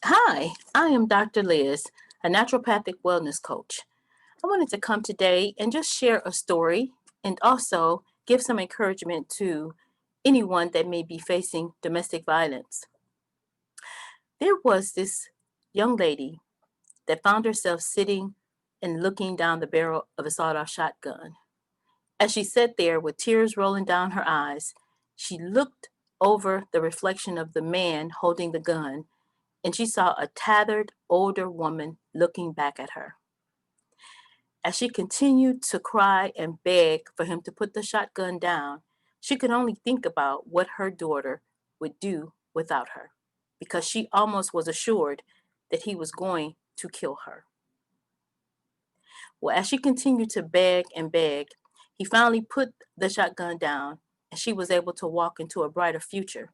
Hi, I am Dr. Liz, a naturopathic wellness coach. I wanted to come today and just share a story and also give some encouragement to anyone that may be facing domestic violence. There was this young lady that found herself sitting and looking down the barrel of a sawed-off shotgun. As she sat there with tears rolling down her eyes, she looked over the reflection of the man holding the gun and she saw a tattered older woman looking back at her. As she continued to cry and beg for him to put the shotgun down, she could only think about what her daughter would do without her, because she almost was assured that he was going to kill her. Well, as she continued to beg and beg, he finally put the shotgun down and she was able to walk into a brighter future.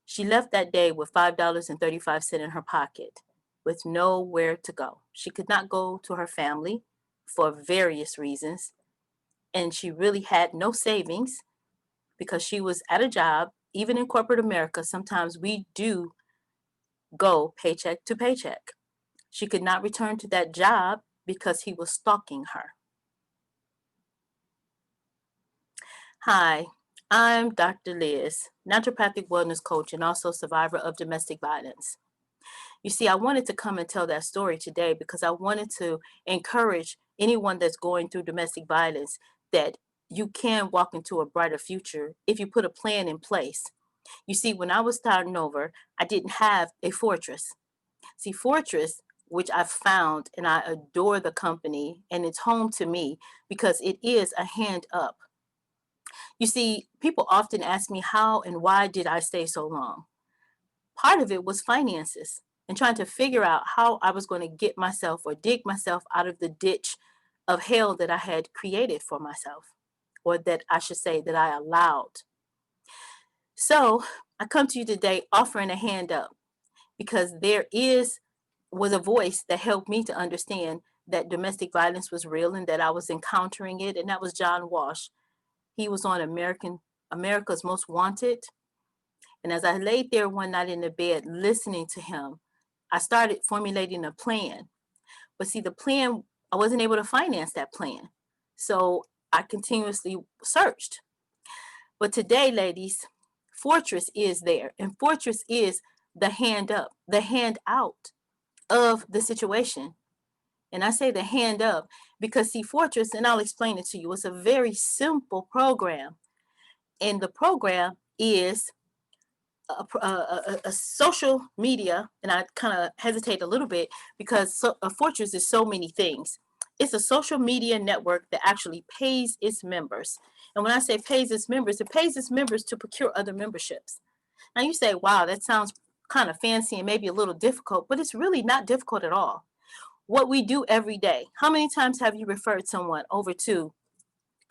She left that day with $5.35 in her pocket, with nowhere to go. She could not go to her family for various reasons, and she really had no savings because she was at a job. Even in corporate America, sometimes we do go paycheck to paycheck. She could not return to that job because he was stalking her. Hi, I'm Dr. Liz, naturopathic wellness coach and also survivor of domestic violence. You see, I wanted to come and tell that story today because I wanted to encourage anyone that's going through domestic violence that you can walk into a brighter future if you put a plan in place. You see, when I was starting over, I didn't have a fortress. See, Fortress, which I've found and I adore the company and it's home to me because it is a hand up. You see, people often ask me how and why did I stay so long? Part of it was finances and trying to figure out how I was going to get myself or dig myself out of the ditch of hell that I had created for myself, or that I should say that I allowed. So I come to you today offering a hand up because was a voice that helped me to understand that domestic violence was real and that I was encountering it, and that was John Walsh. He was on America's Most Wanted. And as I laid there one night in the bed listening to him, I started formulating a plan. But see, the plan, I wasn't able to finance that plan. So I continuously searched. But today, ladies, Fortress is there. And Fortress is the hand up, the hand out of the situation. And I say the hand up because, see, Fortress, and I'll explain it to you, it's a very simple program. And the program is a social media, and I kind of hesitate a little bit because a Fortress is so many things. It's a social media network that actually pays its members. And when I say pays its members, it pays its members to procure other memberships. Now you say, wow, that sounds kind of fancy and maybe a little difficult, but it's really not difficult at all. What we do every day. How many times have you referred someone over to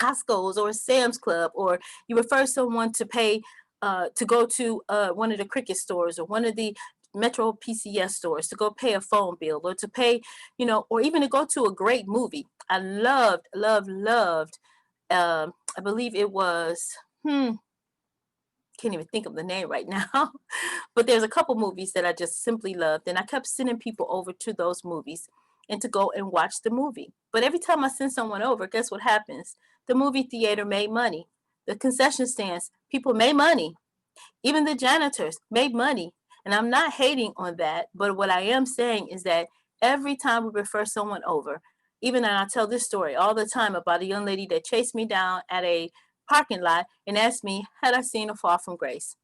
Costco's or Sam's Club, or you refer someone to pay to go to one of the Cricket stores or one of the Metro PCS stores to go pay a phone bill, or to pay, or even to go to a great movie. I loved. I believe it was. Can't even think of the name right now, but there's a couple movies that I just simply loved, and I kept sending people over to those movies and to go and watch the movie. But every time I send someone over, guess what happens? The movie theater made money. The concession stands, people made money. Even the janitors made money. And I'm not hating on that, but what I am saying is that every time we refer someone over, even and I tell this story all the time about a young lady that chased me down at a parking lot and asked me, had I seen A Fall from Grace?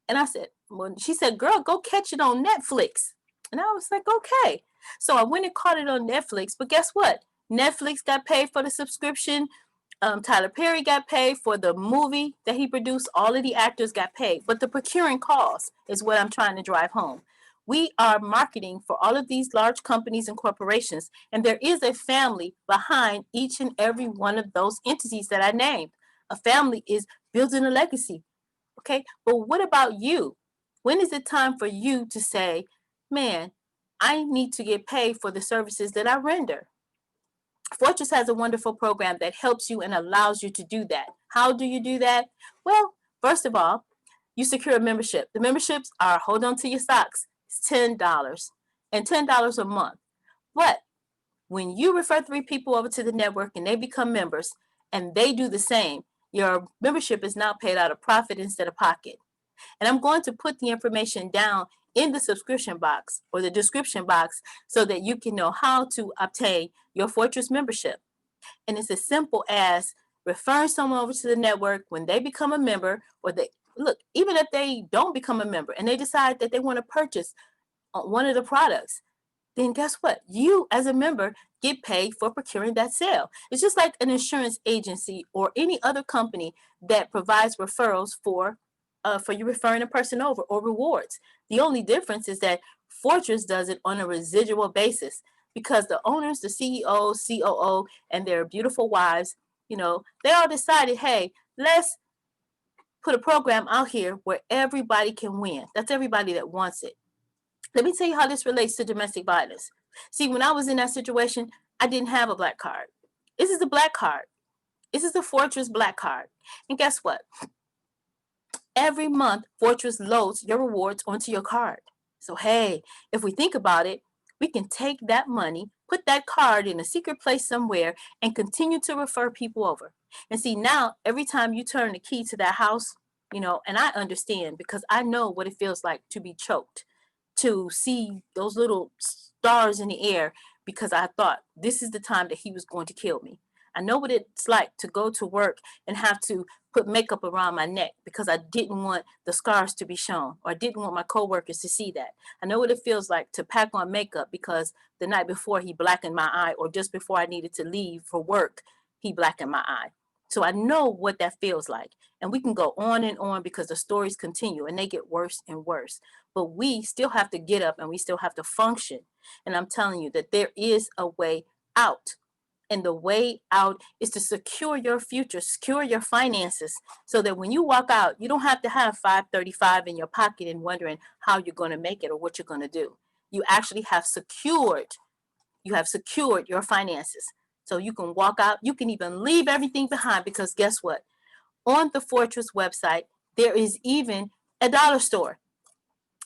And I said, well, she said, girl, go catch it on Netflix. And I was like, okay. So I went and caught it on Netflix. But guess what? Netflix got paid for the subscription. Tyler Perry got paid for the movie that he produced. All of the actors got paid. But the procuring cost is what I'm trying to drive home. We are marketing for all of these large companies and corporations, and there is a family behind each and every one of those entities that I named. A family is building a legacy. Okay, but what about you? When is it time for you to say, man, I need to get paid for the services that I render? Fortress has a wonderful program that helps you and allows you to do that. How do you do that? Well, first of all, you secure a membership. The memberships are hold on to your socks, It's $10 and $10 a month. But when you refer 3 people over to the network and they become members and they do the same, your membership is now paid out of profit instead of pocket. And I'm going to put the information down in the subscription box or the description box so that you can know how to obtain your Fortress membership. And it's as simple as referring someone over to the network when they become a member, or they look, even if they don't become a member and they decide that they want to purchase one of the products, then guess what? You as a member get paid for procuring that sale. It's just like an insurance agency or any other company that provides referrals for you referring a person over, or rewards. The only difference is that Fortress does it on a residual basis because the owners, the CEO, COO, and their beautiful wives, they all decided, hey, let's put a program out here where everybody can win. That's everybody that wants it. Let me tell you how this relates to domestic violence. See, when I was in that situation, I didn't have a black card. This is the black card. This is the Fortress black card. And guess what? Every month, Fortress loads your rewards onto your card. So, hey, if we think about it, we can take that money, put that card in a secret place somewhere, and continue to refer people over. And see, now, every time you turn the key to that house, and I understand because I know what it feels like to be choked, to see those little stars in the air because I thought this is the time that he was going to kill me. I know what it's like to go to work and have to put makeup around my neck because I didn't want the scars to be shown, or I didn't want my coworkers to see that. I know what it feels like to pack on makeup because the night before he blackened my eye, or just before I needed to leave for work, he blackened my eye. So I know what that feels like. And we can go on and on because the stories continue and they get worse and worse. But we still have to get up and we still have to function. And I'm telling you that there is a way out. And the way out is to secure your future, secure your finances, so that when you walk out, you don't have to have $535 in your pocket and wondering how you're going to make it or what you're going to do. You actually have secured your finances. So you can walk out, you can even leave everything behind, because guess what? On the Fortress website, there is even a dollar store.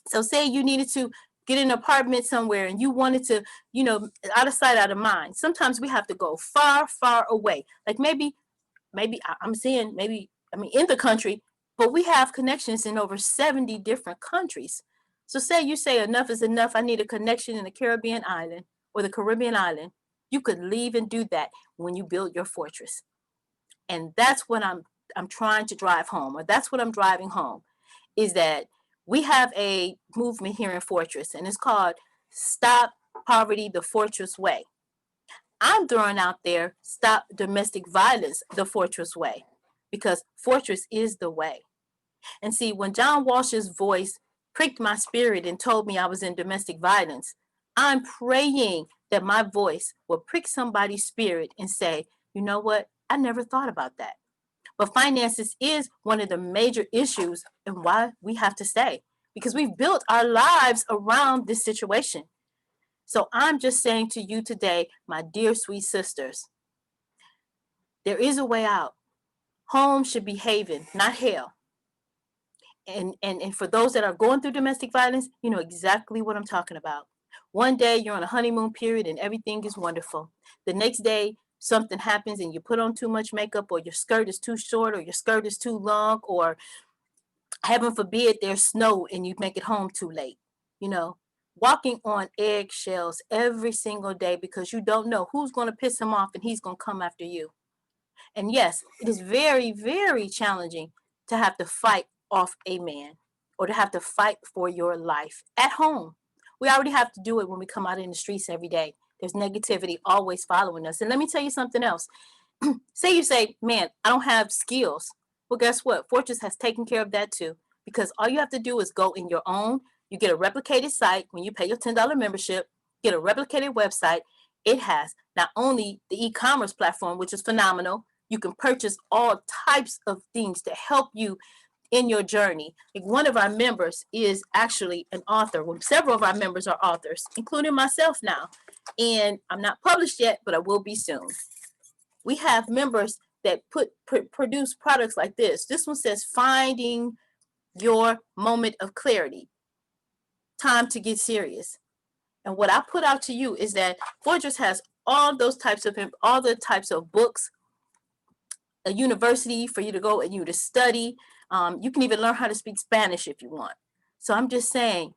So say you needed to get an apartment somewhere and you wanted to, out of sight, out of mind. Sometimes we have to go far, far away. Like maybe I'm saying in the country, but we have connections in over 70 different countries. So say you say enough is enough. I need a connection in the Caribbean island or the Caribbean island. You could leave and do that when you build your fortress. And that's what I'm trying to drive home, or that's what I'm driving home, is that we have a movement here in Fortress, and it's called Stop Poverty the Fortress Way. I'm throwing out there, Stop Domestic Violence the Fortress Way, because Fortress is the way. And see, when John Walsh's voice pricked my spirit and told me I was in domestic violence, I'm praying that my voice will prick somebody's spirit and say, you know what? I never thought about that. But finances is one of the major issues and why we have to stay, because we've built our lives around this situation. So I'm just saying to you today, my dear sweet sisters, there is a way out. Home should be haven, not hell. And for those that are going through domestic violence, you know exactly what I'm talking about. One day you're on a honeymoon period and everything is wonderful. The next day something happens and you put on too much makeup, or your skirt is too short, or your skirt is too long, or heaven forbid there's snow and you make it home too late. You know, walking on eggshells every single day because you don't know who's going to piss him off and he's going to come after you. And yes, it is very, very challenging to have to fight off a man, or to have to fight for your life at home. We already have to do it when we come out in the streets every day. There's negativity always following us. And let me tell you something else. Say you say, man, I don't have skills. Well, guess what? Fortress has taken care of that too. Because all you have to do is go in your own. You get a replicated site when you pay your $10 membership, get a replicated website. It has not only the e-commerce platform, which is phenomenal. You can purchase all types of things to help you in your journey. Like one of our members is actually an author. Well, several of our members are authors, including myself now. And I'm not published yet, but I will be soon. We have members that produce products like this. This one says, finding your moment of clarity. time to get serious. And what I put out to you is that Fortress has all the types of books, a university for you to go and you to study. You can even learn how to speak Spanish if you want. So I'm just saying,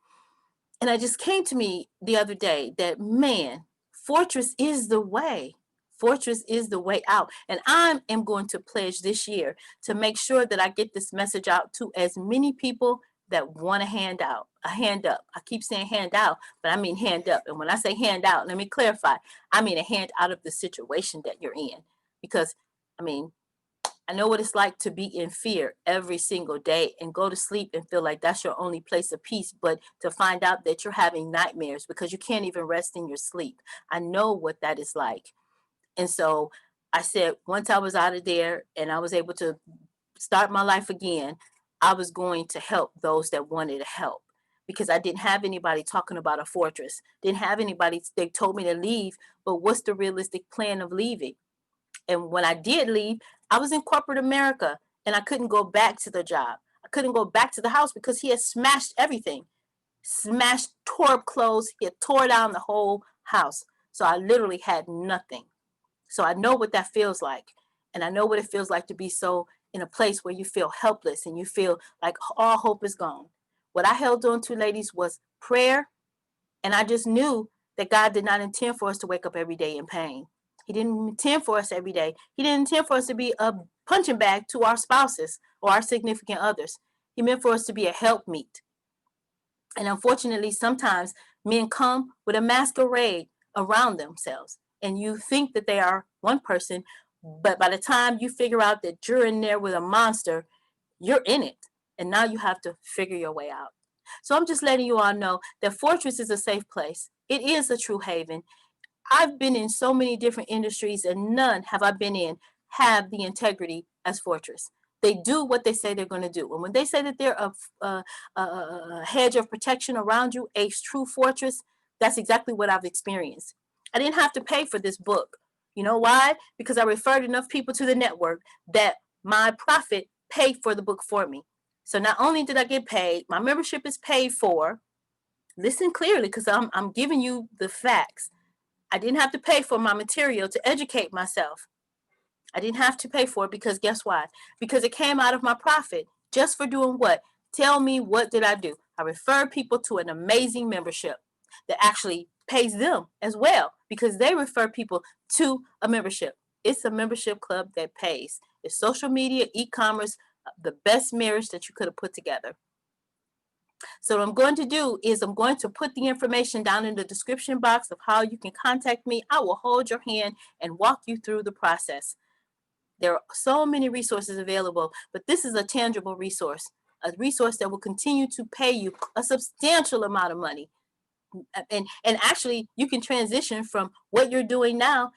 and it just came to me the other day that, man, Fortress is the way. Fortress is the way out. And I am going to pledge this year to make sure that I get this message out to as many people that want a hand out, a hand up. I keep saying hand out, but I mean hand up. And when I say hand out, let me clarify. I mean a hand out of the situation that you're in. Because, I mean, I know what it's like to be in fear every single day and go to sleep and feel like that's your only place of peace, but to find out that you're having nightmares because you can't even rest in your sleep. I know what that is like. And so I said, once I was out of there and I was able to start my life again, I was going to help those that wanted to help, because I didn't have anybody talking about a fortress. Didn't have anybody. They told me to leave, but what's the realistic plan of leaving? And when I did leave, I was in corporate America and I couldn't go back to the job. I couldn't go back to the house because he had smashed everything, smashed, tore up clothes. He had tore down the whole house. So I literally had nothing. So I know what that feels like. And I know what it feels like to be so in a place where you feel helpless and you feel like all hope is gone. What I held on to, ladies, was prayer. And I just knew that God did not intend for us to wake up every day in pain. He didn't intend for us every day. He didn't intend for us to be a punching bag to our spouses or our significant others. He meant for us to be a helpmeet. And unfortunately, sometimes men come with a masquerade around themselves. And you think that they are one person, but by the time you figure out that you're in there with a monster, you're in it. And now you have to figure your way out. So I'm just letting you all know that Fortress is a safe place. It is a true haven. I've been in so many different industries and none have I been in have the integrity as Fortress. They do what they say they're going to do. And when they say that they're a hedge of protection around you, a true fortress, that's exactly what I've experienced. I didn't have to pay for this book. You know why? Because I referred enough people to the network that my profit paid for the book for me. So not only did I get paid, my membership is paid for. Listen clearly, because I'm giving you the facts. I didn't have to pay for my material to educate myself. I didn't have to pay for it because guess why? Because it came out of my profit. Just for doing what? Tell me, what did I do? I referred people to an amazing membership that actually pays them as well, because they refer people to a membership. It's a membership club that pays. It's social media, e-commerce, the best marriage that you could have put together. So what I'm going to do is I'm going to put the information down in the description box of how you can contact me. I will hold your hand and walk you through the process. There are so many resources available, but this is a tangible resource, a resource that will continue to pay you a substantial amount of money. And actually, you can transition from what you're doing now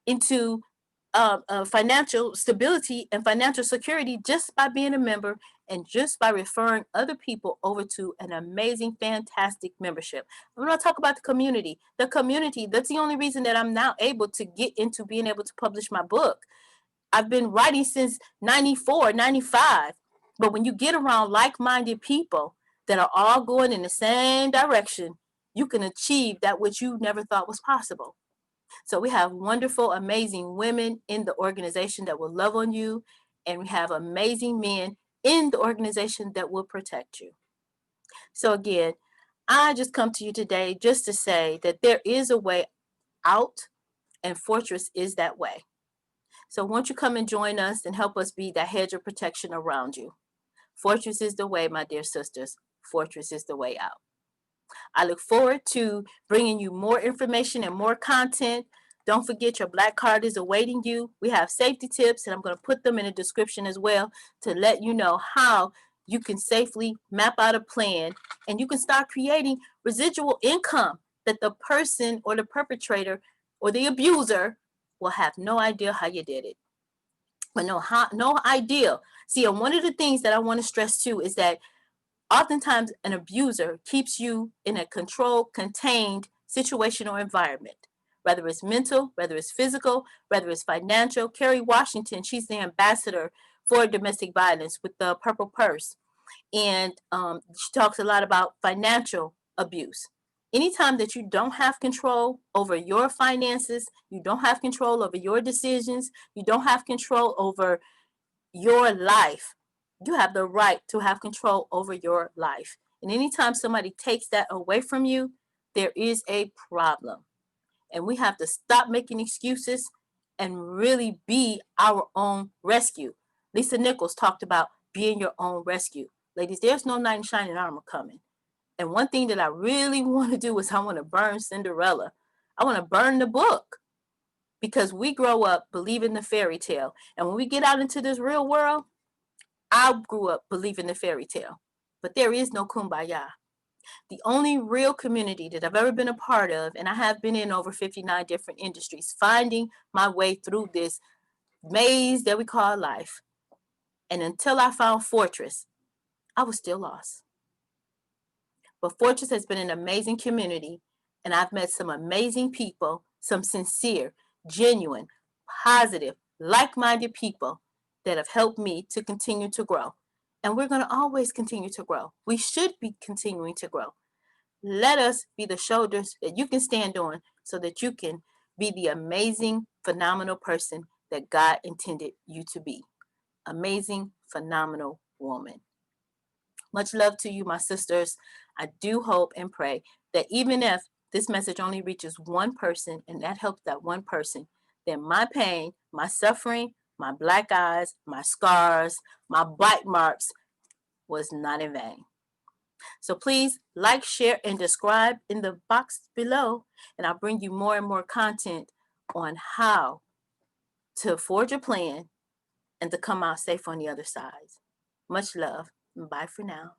into financial stability and financial security just by being a member and just by referring other people over to an amazing, fantastic membership. I'm going to talk about the community. The community, that's the only reason that I'm now able to get into being able to publish my book. I've been writing since 94, 95. But when you get around like-minded people that are all going in the same direction, you can achieve that which you never thought was possible. So we have wonderful, amazing women in the organization that will love on you. And we have amazing men in the organization that will protect you. So again, I just come to you today just to say that there is a way out, and Fortress is that way. So won't you come and join us and help us be that hedge of protection around you? Fortress is the way, my dear sisters. Fortress is the way out. I look forward to bringing you more information and more content. Don't forget, your black card is awaiting you. We have safety tips, and I'm going to put them in the description as well to let you know how you can safely map out a plan and you can start creating residual income that the person or the perpetrator or the abuser will have no idea how you did it. But no idea. See, and one of the things that I want to stress too is that oftentimes an abuser keeps you in a controlled, contained situation or environment, whether it's mental, whether it's physical, whether it's financial. Kerry Washington, she's the ambassador for domestic violence with the Purple Purse. And she talks a lot about financial abuse. Anytime that you don't have control over your finances, you don't have control over your decisions, you don't have control over your life, you have the right to have control over your life. And anytime somebody takes that away from you, there is a problem. And we have to stop making excuses and really be our own rescue. Lisa Nichols talked about being your own rescue. Ladies, there's no knight in shining armor coming. And one thing that I really want to do is I want to burn Cinderella. I want to burn the book, because we grow up believing the fairy tale. And when we get out into this real world, I grew up believing the fairy tale. But there is no kumbaya. The only real community that I've ever been a part of, and I have been in over 59 different industries, finding my way through this maze that we call life. And until I found Fortress, I was still lost. But Fortress has been an amazing community, and I've met some amazing people, some sincere, genuine, positive, like-minded people that have helped me to continue to grow. And we're going to always continue to grow. We should be continuing to grow. Let us be the shoulders that you can stand on so that you can be the amazing, phenomenal person that God intended you to be. Amazing, phenomenal woman. Much love to you, my sisters. I do hope and pray that even if this message only reaches one person and that helps that one person, then my pain, my suffering, my black eyes, my scars, my bite marks was not in vain. So please like, share, and subscribe in the box below, and I'll bring you more and more content on how to forge a plan and to come out safe on the other side. Much love. Bye for now.